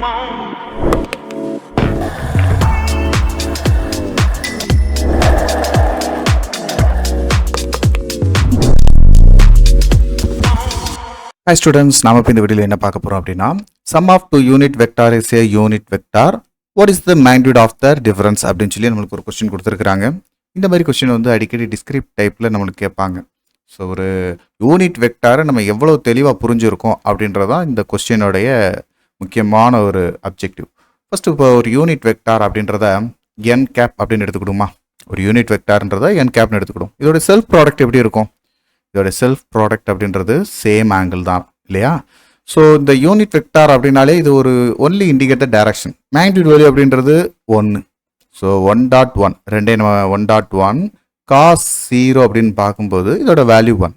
Hi students, நாம இப்ப இந்த வீடியோல என்ன பார்க்க போறோம் அப்படின்னா sum of two unit vector is a unit vector. What is the magnitude of the difference அப்படின்னு சொல்லி நம்மளுக்கு ஒரு क्वेश्चन கொடுத்திருக்காங்க. இந்த மாதிரி क्वेश्चन வந்து அடிக்கடி டிஸ்கிரிப்ட் டைப்ல நம்மளுக்கு கேட்பாங்க. ஸோ ஒரு யூனிட் வெக்டாரை நம்ம எவ்வளவு தெளிவாக புரிஞ்சிருக்கோம் அப்படின்றதான் இந்த கொஸ்டினோடைய முக்கியமான ஒரு அப்ஜெக்டிவ். ஃபர்ஸ்ட் இப்போ ஒரு யூனிட் வெக்டார் அப்படின்றத n கேப் அப்படின்னு எடுத்துக்கிடுமா. ஒரு யூனிட் வெக்டார்ன்றத n கேப்னு எடுத்துக்கிடும். இதோட செல்ஃப் ப்ராடக்ட் எப்படி இருக்கும்? இதோட செல்ஃப் ப்ராடக்ட் அப்படின்றது சேம் ஆங்கிள் தான் இல்லையா? ஸோ இந்த யூனிட் வெக்டார் அப்படின்னாலே இது ஒரு only indicate the direction. Magnitude value அப்படின்றது 1. ஸோ 1.1 ரெண்டே நம்ம 1.1 காஸ் 0 அப்படின்னு பார்க்கும்போது இதோட வேல்யூ 1.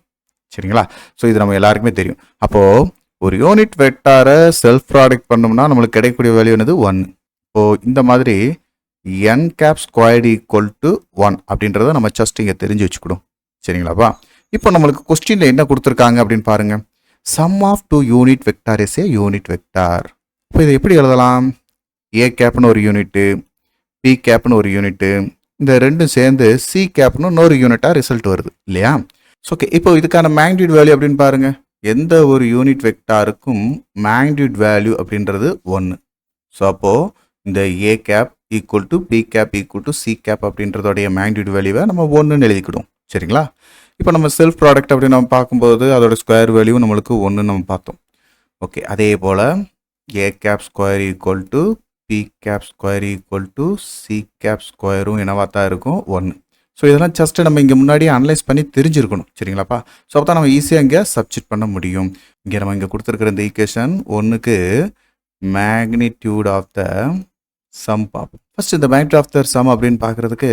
சரிங்களா? ஸோ இது நம்ம எல்லாருக்குமே தெரியும். அப்போது ஒரு யூனிட் வெக்டாரை செல்ஃப் ப்ராடக்ட் பண்ணோம்னா நம்மளுக்கு கிடைக்கக்கூடிய வேல்யூ என்னது 1. இப்போது இந்த மாதிரி n cap squared equal to 1 அப்படின்றத நம்ம ஜஸ்ட் இங்கே தெரிஞ்சு வச்சுக்கணும். சரிங்களாப்பா? இப்போ நம்மளுக்கு கொஸ்டின்ல என்ன கொடுத்துருக்காங்க அப்படின்னு பாருங்க. Sum of two unit vector is a unit vector. இப்போ இதை எப்படி எழுதலாம்? ஏ கேப்னு ஒரு யூனிட்டு, பி கேப்னு ஒரு யூனிட்டு, இந்த ரெண்டும் சேர்ந்து சி கேப்னு இன்னொரு யூனிட்டாக ரிசல்ட் வருது இல்லையா? ஓகே, இப்போ இதுக்கான மேக்னிட்யூட் வேல்யூ அப்படின்னு பாருங்க. எந்த ஒரு யூனிட் வெக்டாருக்கும் மேக்னிட்யூட் வேல்யூ அப்படின்றது 1. ஸோ அப்போது இந்த A cap equal to B cap equal to C cap அப்படின்றதோடைய மேக்னிட்யூட் வேல்யூவை நம்ம 1ன்னு எழுதிக்கிடும். சரிங்களா? இப்போ நம்ம செல்ஃப் ப்ராடக்ட் அப்படின்னு நம்ம பார்க்கும்போது அதோட ஸ்கொயர் வேல்யூ நம்மளுக்கு 1 நம்ம பார்த்தோம். ஓகே, அதே போல் A cap square equal to B cap square equal to C cap ஸ்கொயரும் என்னவா தான் இருக்கும்? 1. ஸோ இதெல்லாம் ஜஸ்ட் நம்ம இங்கே முன்னாடியே அனலைஸ் பண்ணி தெரிஞ்சிருக்கணும். சரிங்களாப்பா? ஸோ அப்போ தான் நம்ம ஈஸியாக இங்கே சப்ஸ்டிட் பண்ண முடியும். இங்கே நம்ம இங்கே கொடுத்துருக்குற இந்த ஈக்குவேஷன் 1க்கு மேக்னிடியூட் ஆஃப் த சம் பார்ப்போம். ஃபர்ஸ்ட் இந்த மேக்னிடியூட் ஆஃப் த சம் அப்படின்னு பார்க்குறதுக்கு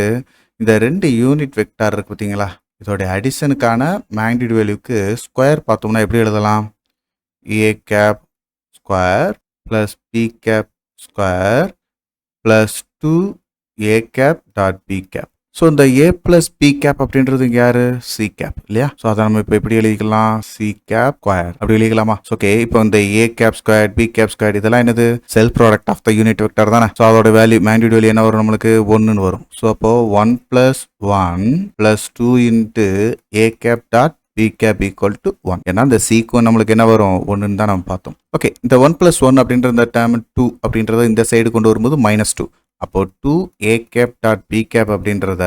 இந்த ரெண்டு யூனிட் வெக்டார் இருக்குது பார்த்தீங்களா? இதோடைய அடிஷனுக்கான மேக்னிட்யூட் வேல்யூக்கு ஸ்கொயர் பார்த்தோம்னா எப்படி எழுதலாம்? A cap square plus B cap square plus 2 A cap dot B cap. So இந்த ஏ ப்ளஸ் பி கேப் அப்படின்றது இங்கே யாரு? சி கேப் இல்லையா? ஸோ அதை நம்ம இப்போ எப்படி எழுதிக்கலாம்? சி கேப் ஸ்கொயர் அப்படி எழுதிக்கலாமா? ஓகே, இப்போ இந்த A cap square B cap square இதெல்லாம் என்னது? Self product of the unit vector தானே? ஸோ அதோட வேல்யூ மேக்னிட்யூட் வேல்யூ என்ன வரும்? நம்மளுக்கு 1ன்னு வரும். ஸோ அப்போ 1 + 1 + 2 into A cap dot B cap equal to 1. ஏன்னா இந்த சீக்கும் நம்மளுக்கு என்ன வரும்? 1ன்னு தான் நம்ம பார்த்தோம். ஓகே, இந்த 1 + 1 அப்படின்ற இந்த டேர்ம் 2 அப்படின்றத இந்த சைடு கொண்டு வரும்போது -2. அப்போ 2 A cap dot B cap அப்படின்றத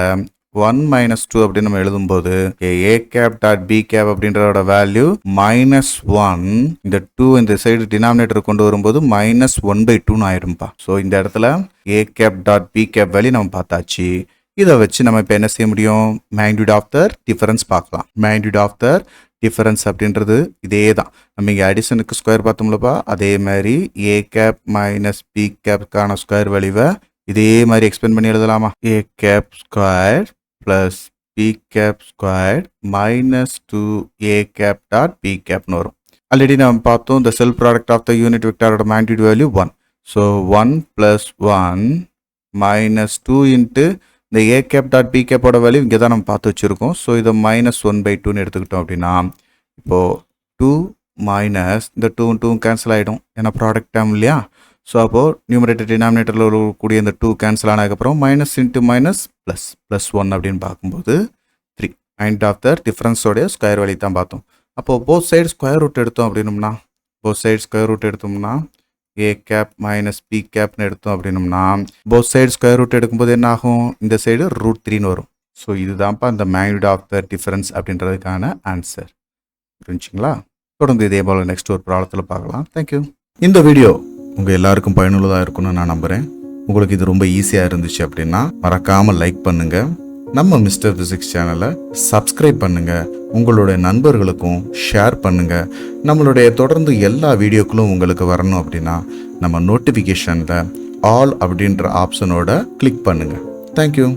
1 - 2 அப்படின்னு நம்ம எழுதும்போது A cap dot B cap அப்படின்றதோட வேல்யூ -1. இந்த 2 இந்த சைடு டினாமினேட்டர் கொண்டு வரும்போது -1/2ன்னு ஆயிரும்பா. ஸோ இந்த இடத்துல A cap dot B cap value நம்ம பார்த்தாச்சு. இதை வச்சு நம்ம இப்போ என்ன செய்ய முடியும்? மேக்னிட்யூட் ஆஃப் த டிஃபரன்ஸ் பார்க்கலாம். மேக்னிட்யூட் ஆஃப் த டிஃபரன்ஸ் அப்படின்றது இதே தான். நம்ம இங்கே அடிஷனுக்கு ஸ்கொயர் பார்த்தோம்லப்பா, அதே மாதிரி ஏ கேப் மைனஸ் பி கேப்கான ஸ்கொயர் வேல்யூவை இதே மாதிரி எக்ஸ்பிளைன் பண்ணி எழுதலாமா? A cap square plus B cap square -2 A cap dot B கேப்னு வரும். ஆல்ரெடி நம்ம பார்த்தோம் இந்த self product of the unit வெக்டாரோட மேக்னிட்யூட் வேல்யூ 1. ஸோ 1 + 1 -2 இன்ட்டு இந்த ஏ கேப் டாட் பி கேப்போட வேல்யூ இங்கே தான் நம்ம பார்த்து வச்சுருக்கோம். ஸோ இதை -1/2ன்னு எடுத்துக்கிட்டோம் அப்படின்னா இப்போது 2 மைனஸ் இந்த 2 கேன்சல் ஆகிடும். ஏன்னா ப்ராடக்ட் டேர்ம் இல்லையா? ஸோ அப்போது நியூமரேட்டர் டினாமினேட்டரில் இருக்கக்கூடிய இந்த 2 கேன்சல் ஆனதுக்கப்புறம் மைனஸ் இன்ட்டு மைனஸ் ப்ளஸ் 1 அப்படின்னு பார்க்கும்போது 3. மேக்னிட்யூட் ஆஃப் த டிஃபரன்ஸோடைய ஸ்கொயர் வேல்யூ தான் பார்த்தோம். அப்போது போத் சைடு ஸ்கொயர் ரூட் எடுத்தோம் அப்படின்னோம்னா ஏ கேப் மைனஸ் பி கேப்னு எடுத்தோம் அப்படின்னோம்னா போத் சைடு ஸ்கொயர் ரூட் எடுக்கும்போது என்ன ஆகும்? இந்த சைடு √3ன்னு வரும். ஸோ இதுதான்ப்பா இந்த மேக்னிட்யூட் ஆஃப் த டிஃபரன்ஸ் அப்படின்றதுக்கான ஆன்சர். புரிஞ்சுங்களா? தொடர்ந்து இதே போல் நெக்ஸ்ட் ஒரு ப்ராப்ளத்தில் பார்க்கலாம். தேங்க்யூ. இந்த வீடியோ உங்கள் எல்லாருக்கும் பயனுள்ளதாக இருக்கும்னு நான் நம்புகிறேன். உங்களுக்கு இது ரொம்ப ஈஸியாக இருந்துச்சு அப்படின்னா மறக்காமல் லைக் பண்ணுங்கள். நம்ம மிஸ்டர் ஃபிசிக்ஸ் சேனலை சப்ஸ்கிரைப் பண்ணுங்கள். உங்களுடைய நண்பர்களுக்கும் ஷேர் பண்ணுங்கள். நம்மளுடைய தொடர்ந்து எல்லா வீடியோக்களும் உங்களுக்கு வரணும் அப்படின்னா நம்ம நோட்டிஃபிகேஷனில் ஆல் அப்படின்ற ஆப்ஷனோட கிளிக் பண்ணுங்கள். தேங்க்யூ.